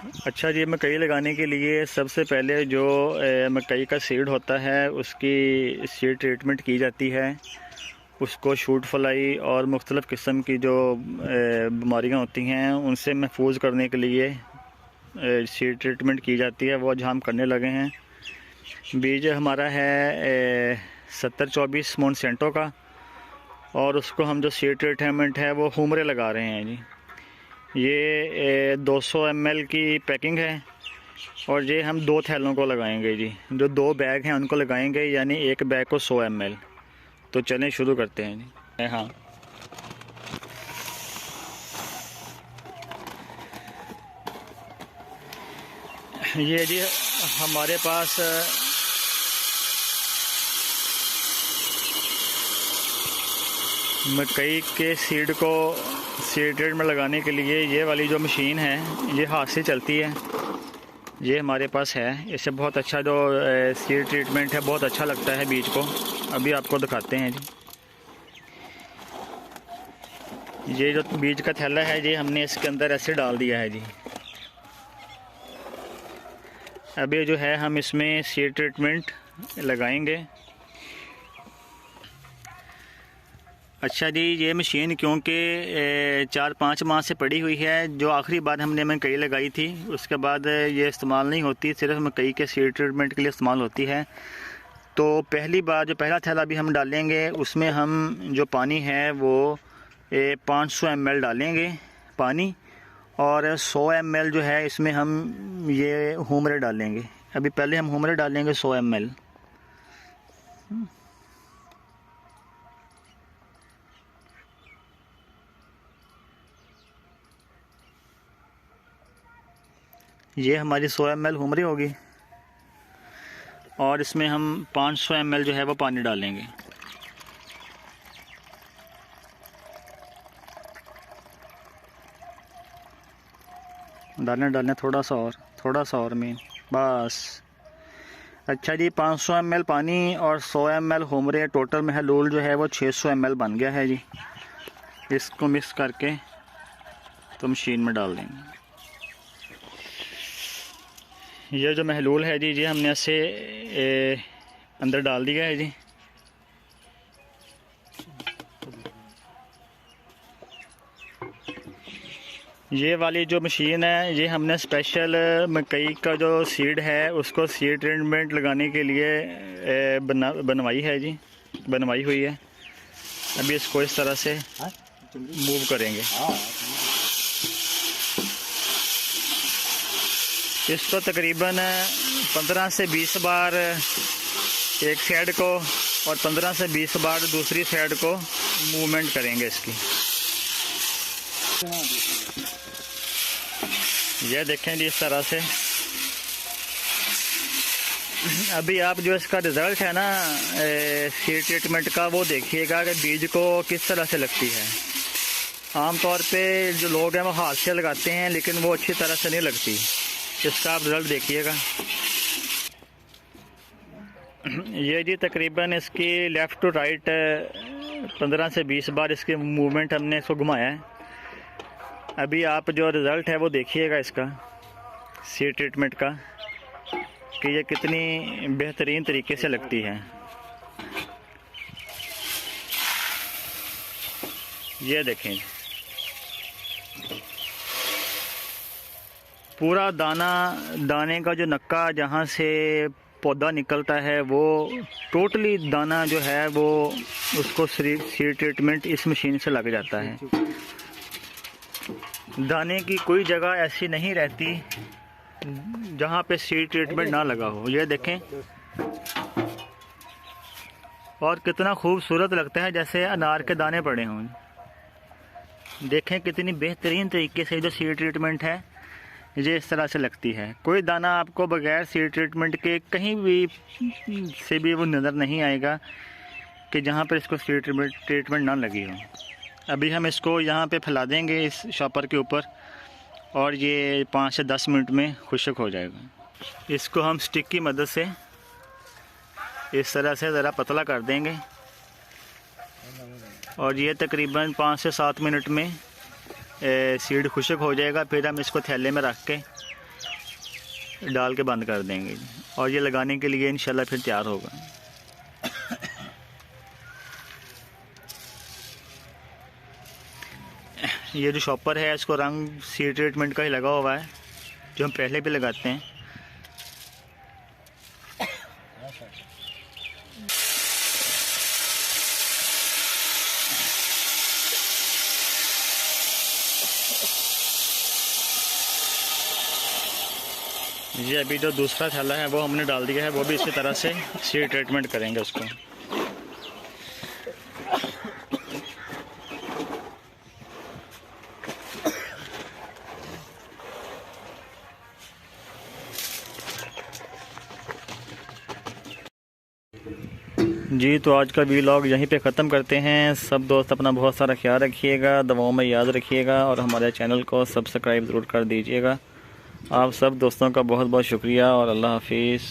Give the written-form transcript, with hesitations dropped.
अच्छा जी, मकई लगाने के लिए सबसे पहले जो मकई का सीड होता है उसकी सीड ट्रीटमेंट की जाती है। उसको शूट फ्लाई और मुख्तलिफ़ किस्म की जो बीमारियां होती हैं उनसे महफूज करने के लिए सीड ट्रीटमेंट की जाती है, वो आज हम करने लगे हैं। बीज हमारा है 7024 मोनसेंटो का, और उसको हम जो सीड ट्रीटमेंट है वो हुमरे लगा रहे हैं जी। ये 200 ml की पैकिंग है, और ये हम 2 थैलों को लगाएंगे जी। जो 2 बैग हैं उनको लगाएंगे, यानी एक बैग को 100 ml। तो चलें शुरू करते हैं जी। हाँ, ये जी हमारे पास मकई के सीड को सीड ट्रीट में लगाने के लिए ये वाली जो मशीन है ये हाथ से चलती है, ये हमारे पास है। इससे बहुत अच्छा जो सीड ट्रीटमेंट है बहुत अच्छा लगता है बीज को। अभी आपको दिखाते हैं जी। ये जो बीज का थैला है ये हमने इसके अंदर ऐसे डाल दिया है जी। अभी जो है हम इसमें सीड ट्रीटमेंट लगाएंगे। अच्छा जी, ये मशीन क्योंकि 4-5 माह से पड़ी हुई है, जो आखिरी बार हमने मकई लगाई थी उसके बाद ये इस्तेमाल नहीं होती, सिर्फ मकई के सीड ट्रीटमेंट के लिए इस्तेमाल होती है। तो पहली बार जो पहला थैला भी हम डालेंगे उसमें हम जो पानी है वो 500 ml डालेंगे पानी, और 100 ml जो है इसमें हम ये हुमरे डालेंगे। अभी पहले हम हुमरे डालेंगे 100 ml। ये हमारी 100 ml हुमरी होगी, और इसमें हम 500 ml जो है वो पानी डालेंगे। डालने थोड़ा सा और में बस। अच्छा जी, 500 ml पानी और 100 ml हुमरे, टोटल महलूल जो है वो 600 ml बन गया है जी। इसको मिक्स करके तो मशीन में डाल देंगे। ये जो महलूल है जी ये हमने ऐसे अंदर डाल दिया है जी। ये वाली जो मशीन है ये हमने स्पेशल मकई का जो सीड है उसको सीड ट्रीटमेंट लगाने के लिए बनवाई है जी, बनवाई हुई है। अभी इसको इस तरह से मूव करेंगे। इसको तकरीबन 15 से 20 बार एक साइड को और 15 से 20 बार दूसरी साइड को मूवमेंट करेंगे इसकी। ये देखें जी इस तरह से। अभी आप जो इसका रिज़ल्ट है ना सीड ट्रीटमेंट का वो देखिएगा कि बीज को किस तरह से लगती है। आम तौर पे जो लोग हैं वो हाथ से लगाते हैं, लेकिन वो अच्छी तरह से नहीं लगती। इसका आप रिज़ल्ट देखिएगा। ये जी तकरीबन इसकी लेफ़्ट टू राइट 15 से 20 बार इसके मूवमेंट हमने इसको घुमाया है। अभी आप जो रिज़ल्ट है वो देखिएगा इसका सीड ट्रीटमेंट का, कि ये कितनी बेहतरीन तरीके से लगती है। ये देखें पूरा दाने का जो नक्का जहाँ से पौधा निकलता है वो टोटली दाना जो है वो उसको सीड ट्रीटमेंट इस मशीन से लग जाता है। दाने की कोई जगह ऐसी नहीं रहती जहाँ पे सीड ट्रीटमेंट ना लगा हो। ये देखें, और कितना खूबसूरत लगता है, जैसे अनार के दाने पड़े हों। देखें कितनी बेहतरीन तरीके से जो सीड ट्रीटमेंट है ये इस तरह से लगती है। कोई दाना आपको बगैर सीड ट्रीटमेंट के कहीं भी से भी वो नज़र नहीं आएगा कि जहाँ पर इसको सीड ट्रीटमेंट ना लगी हो। अभी हम इसको यहाँ पे फैला देंगे इस शॉपर के ऊपर, और ये 5 से 10 मिनट में खुश्क हो जाएगा। इसको हम स्टिक की मदद से इस तरह से ज़रा पतला कर देंगे, और ये तकरीबन 5 से 7 मिनट में सीड खुश्क हो जाएगा। फिर हम इसको थैले में रख के डाल के बंद कर देंगे और ये लगाने के लिए इंशाल्लाह फिर तैयार होगा। ये जो शॉपर है इसको रंग सीड ट्रीटमेंट का ही लगा हुआ है, जो हम पहले भी लगाते हैं। ये अभी जो दूसरा थैला है वो हमने डाल दिया है, वो भी इसी तरह से सीड ट्रीटमेंट करेंगे उसको। जी तो आज का वीलॉग यहीं पे ख़त्म करते हैं। सब दोस्त अपना बहुत सारा ख्याल रखिएगा, दवाओं में याद रखिएगा और हमारे चैनल को सब्सक्राइब ज़रूर कर दीजिएगा। आप सब दोस्तों का बहुत बहुत शुक्रिया और अल्लाह हाफिज़।